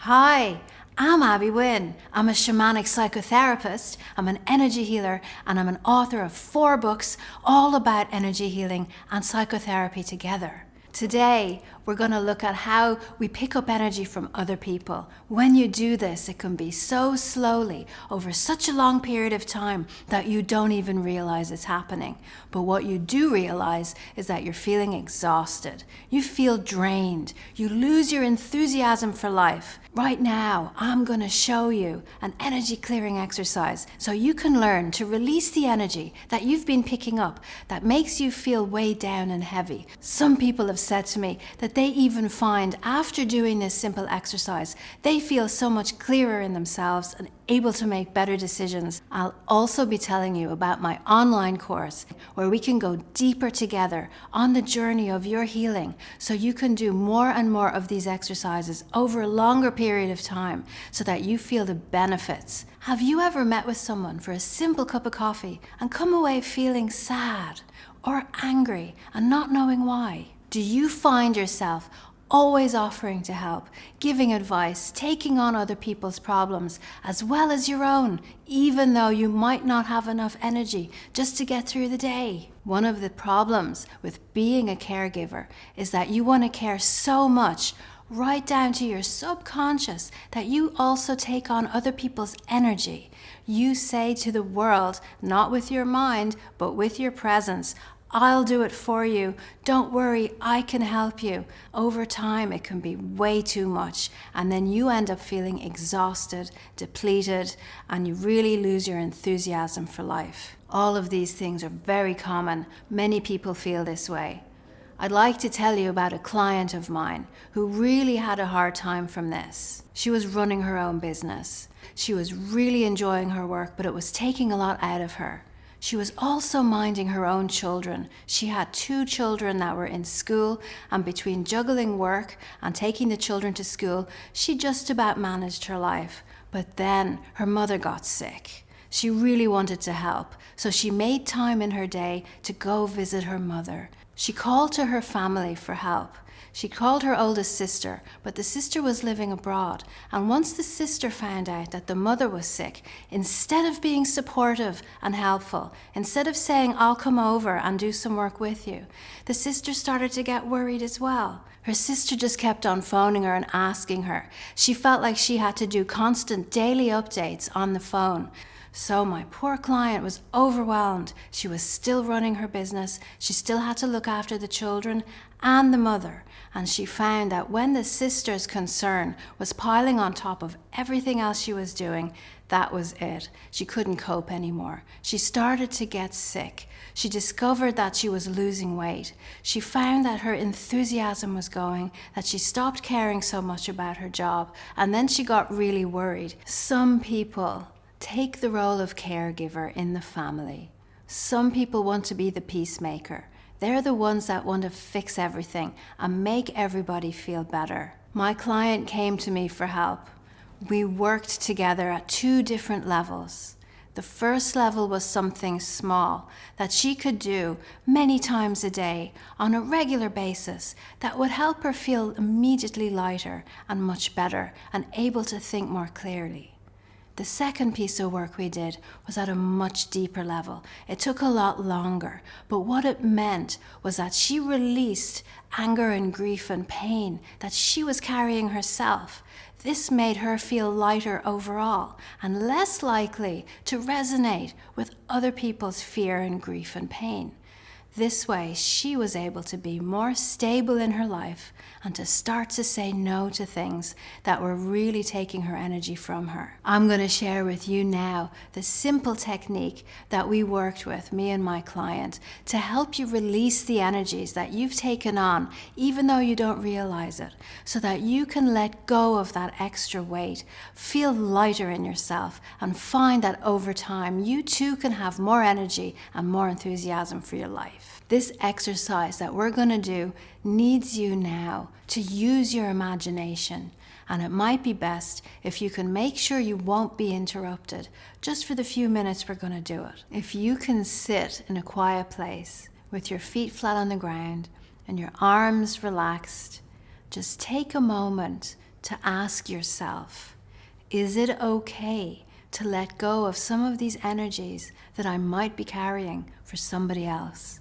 Hi, I'm Wynne. I'm a shamanic psychotherapist, I'm an energy healer, and I'm an author of 4 books all about energy healing and psychotherapy together. Today, we're going to look at how we pick up energy from other people. When you do this, it can be so slowly over such a long period of time that you don't even realize it's happening. But what you do realize is that you're feeling exhausted. You feel drained. You lose your enthusiasm for life. Right now, I'm going to show you an energy clearing exercise so you can learn to release the energy that you've been picking up that makes you feel weighed down and heavy. Some people have said to me that they even find after doing this simple exercise, they feel so much clearer in themselves and able to make better decisions. I'll also be telling you about my online course where we can go deeper together on the journey of your healing so you can do more and more of these exercises over a longer period of time so that you feel the benefits. Have you ever met with someone for a simple cup of coffee and come away feeling sad or angry and not knowing why? Do you find yourself always offering to help, giving advice, taking on other people's problems as well as your own, even though you might not have enough energy just to get through the day? One of the problems with being a caregiver is that you want to care so much, right down to your subconscious, that you also take on other people's energy. You say to the world, not with your mind, but with your presence, I'll do it for you. Don't worry, I can help you. Over time, it can be way too much. And then you end up feeling exhausted, depleted, and you really lose your enthusiasm for life. All of these things are very common. Many people feel this way. I'd like to tell you about a client of mine who really had a hard time from this. She was running her own business. She was really enjoying her work, but it was taking a lot out of her. She was also minding her own children. She had 2 children that were in school, and between juggling work and taking the children to school, she just about managed her life. But then her mother got sick. She really wanted to help, so she made time in her day to go visit her mother. She called to her family for help. She called her oldest sister, but the sister was living abroad. And once the sister found out that the mother was sick, instead of being supportive and helpful, instead of saying, I'll come over and do some work with you, the sister started to get worried as well. Her sister just kept on phoning her and asking her. She felt like she had to do constant daily updates on the phone. So my poor client was overwhelmed. She was still running her business. She still had to look after the children and the mother. And she found that when the sister's concern was piling on top of everything else she was doing, that was it. She couldn't cope anymore. She started to get sick. She discovered that she was losing weight. She found that her enthusiasm was going, that she stopped caring so much about her job, and then she got really worried. Some people take the role of caregiver in the family. Some people want to be the peacemaker. They're the ones that want to fix everything and make everybody feel better. My client came to me for help. We worked together at 2 different levels. The first level was something small that she could do many times a day on a regular basis that would help her feel immediately lighter and much better and able to think more clearly. The second piece of work we did was at a much deeper level. It took a lot longer, but what it meant was that she released anger and grief and pain that she was carrying herself. This made her feel lighter overall and less likely to resonate with other people's fear and grief and pain. This way, she was able to be more stable in her life and to start to say no to things that were really taking her energy from her. I'm going to share with you now the simple technique that we worked with, me and my client, to help you release the energies that you've taken on, even though you don't realize it, so that you can let go of that extra weight, feel lighter in yourself, and find that over time, you too can have more energy and more enthusiasm for your life. This exercise that we're going to do needs you now to use your imagination, and it might be best if you can make sure you won't be interrupted just for the few minutes we're going to do it. If you can sit in a quiet place with your feet flat on the ground and your arms relaxed, just take a moment to ask yourself, is it okay to let go of some of these energies that I might be carrying for somebody else?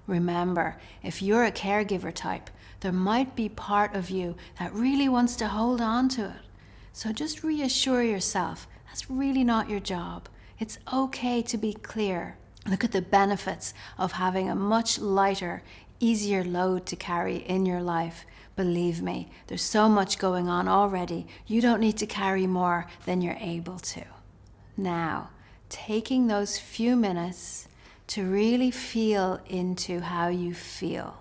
Remember, if you're a caregiver type, there might be part of you that really wants to hold on to it. So just reassure yourself, that's really not your job. It's okay to be clear. Look at the benefits of having a much lighter, easier load to carry in your life. Believe me, there's so much going on already. You don't need to carry more than you're able to. Now, taking those few minutes to really feel into how you feel.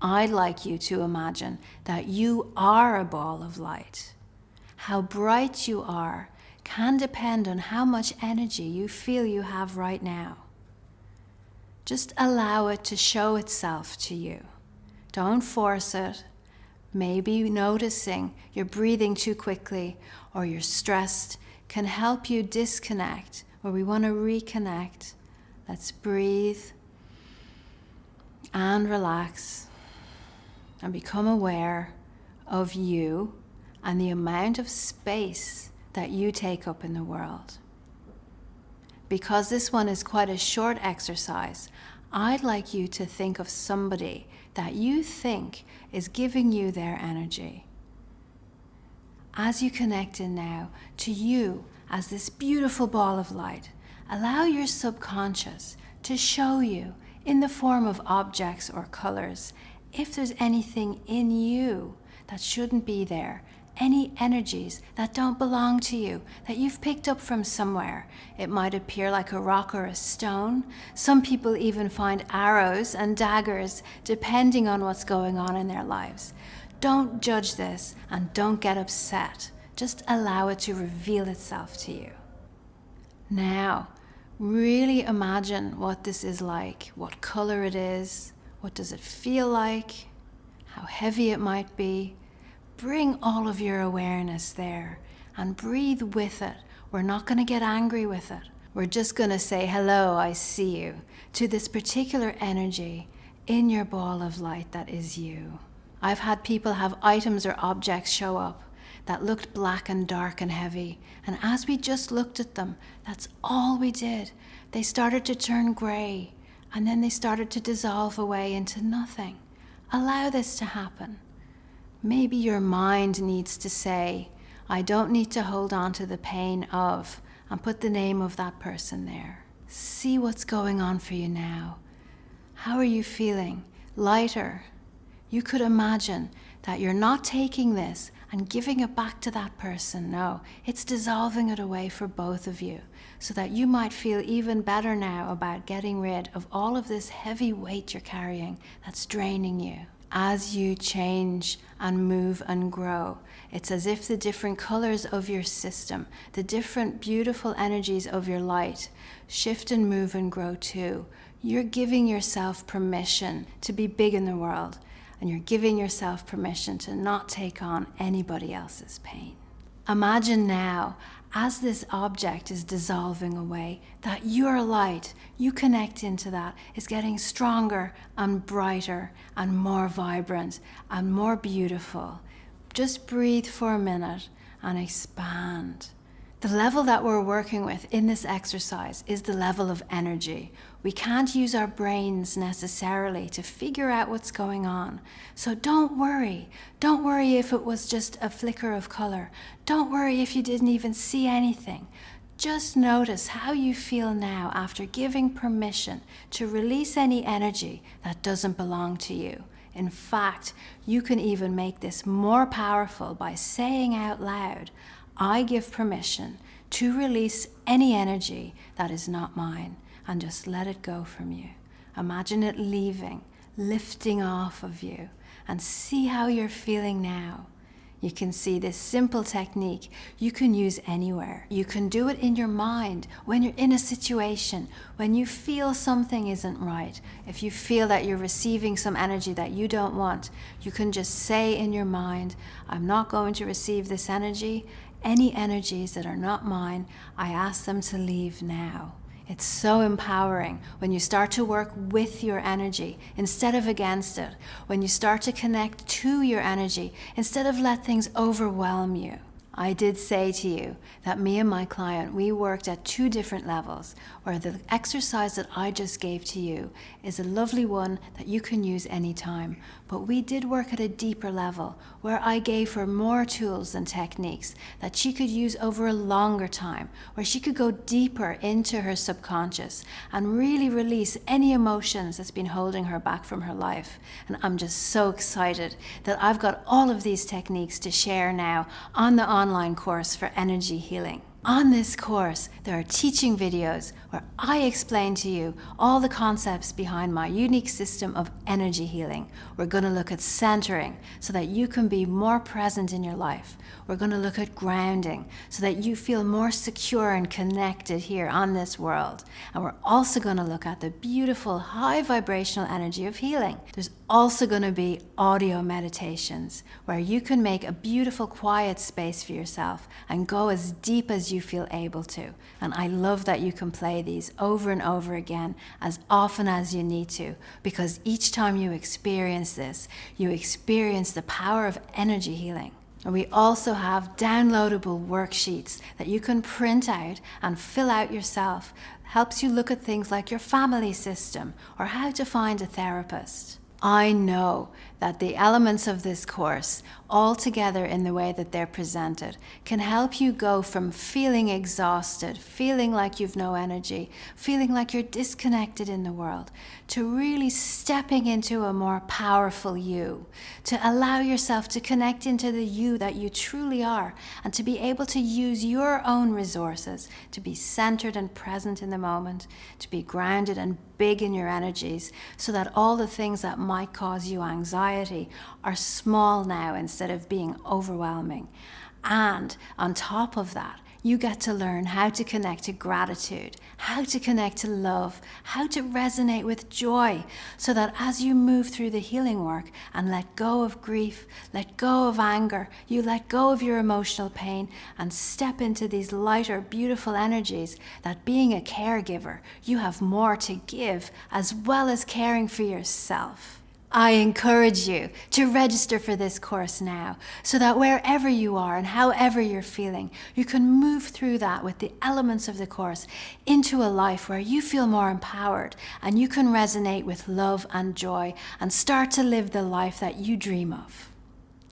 I'd like you to imagine that you are a ball of light. How bright you are can depend on how much energy you feel you have right now. Just allow it to show itself to you. Don't force it. Maybe noticing you're breathing too quickly or you're stressed can help you disconnect, or we want to reconnect. Let's breathe and relax and become aware of you and the amount of space that you take up in the world. Because this one is quite a short exercise, I'd like you to think of somebody that you think is giving you their energy. As you connect in now to you as this beautiful ball of light, allow your subconscious to show you in the form of objects or colors if there's anything in you that shouldn't be there, any energies that don't belong to you, that you've picked up from somewhere. It might appear like a rock or a stone. Some people even find arrows and daggers depending on what's going on in their lives. Don't judge this and don't get upset. Just allow it to reveal itself to you. Now, really imagine what this is like, what color it is, what does it feel like, how heavy it might be. Bring all of your awareness there and breathe with it. We're not going to get angry with it. We're just going to say, hello, I see you, to this particular energy in your ball of light that is you. I've had people have items or objects show up that looked black and dark and heavy. And as we just looked at them, that's all we did. They started to turn gray and then they started to dissolve away into nothing. Allow this to happen. Maybe your mind needs to say, I don't need to hold on to the pain of, and put the name of that person there. See what's going on for you now. How are you feeling? Lighter? You could imagine that you're not taking this and giving it back to that person. No, it's dissolving it away for both of you so that you might feel even better now about getting rid of all of this heavy weight you're carrying that's draining you. As you change and move and grow, it's as if the different colors of your system, the different beautiful energies of your light, shift and move and grow too. You're giving yourself permission to be big in the world, and you're giving yourself permission to not take on anybody else's pain. Imagine now, as this object is dissolving away, that your light, you connect into that, is getting stronger and brighter and more vibrant and more beautiful. Just breathe for a minute and expand. The level that we're working with in this exercise is the level of energy. We can't use our brains necessarily to figure out what's going on. So don't worry. Don't worry if it was just a flicker of color. Don't worry if you didn't even see anything. Just notice how you feel now after giving permission to release any energy that doesn't belong to you. In fact, you can even make this more powerful by saying out loud, I give permission to release any energy that is not mine, and just let it go from you. Imagine it leaving, lifting off of you, and see how you're feeling now. You can see this simple technique you can use anywhere. You can do it in your mind when you're in a situation, when you feel something isn't right. If you feel that you're receiving some energy that you don't want, you can just say in your mind, I'm not going to receive this energy. Any energies that are not mine, I ask them to leave now. It's so empowering when you start to work with your energy instead of against it, when you start to connect to your energy instead of let things overwhelm you. I did say to you that me and my client, we worked at 2 different levels, where the exercise that I just gave to you is a lovely one that you can use anytime. But we did work at a deeper level, where I gave her more tools and techniques that she could use over a longer time, where she could go deeper into her subconscious and really release any emotions that's been holding her back from her life. And I'm just so excited that I've got all of these techniques to share now on the online course for energy healing. On this course, there are teaching videos where I explain to you all the concepts behind my unique system of energy healing. We're going to look at centering so that you can be more present in your life. We're going to look at grounding so that you feel more secure and connected here on this world. And we're also going to look at the beautiful high vibrational energy of healing. There's also going to be audio meditations where you can make a beautiful quiet space for yourself and go as deep as you feel able to. And I love that you can play these over and over again as often as you need to, because each time you experience this, you experience the power of energy healing. And we also have downloadable worksheets that you can print out and fill out yourself. Helps you look at things like your family system or how to find a therapist. I know that the elements of this course, all together in the way that they're presented, can help you go from feeling exhausted, feeling like you've no energy, feeling like you're disconnected in the world, to really stepping into a more powerful you, to allow yourself to connect into the you that you truly are, and to be able to use your own resources, to be centered and present in the moment, to be grounded and big in your energies, so that all the things that might cause you anxiety are small now instead of being overwhelming. And on top of that, you get to learn how to connect to gratitude, how to connect to love, how to resonate with joy, so that as you move through the healing work and let go of grief, let go of anger, you let go of your emotional pain and step into these lighter, beautiful energies, that being a caregiver, you have more to give as well as caring for yourself. I encourage you to register for this course now, so that wherever you are and however you're feeling, you can move through that with the elements of the course into a life where you feel more empowered and you can resonate with love and joy and start to live the life that you dream of.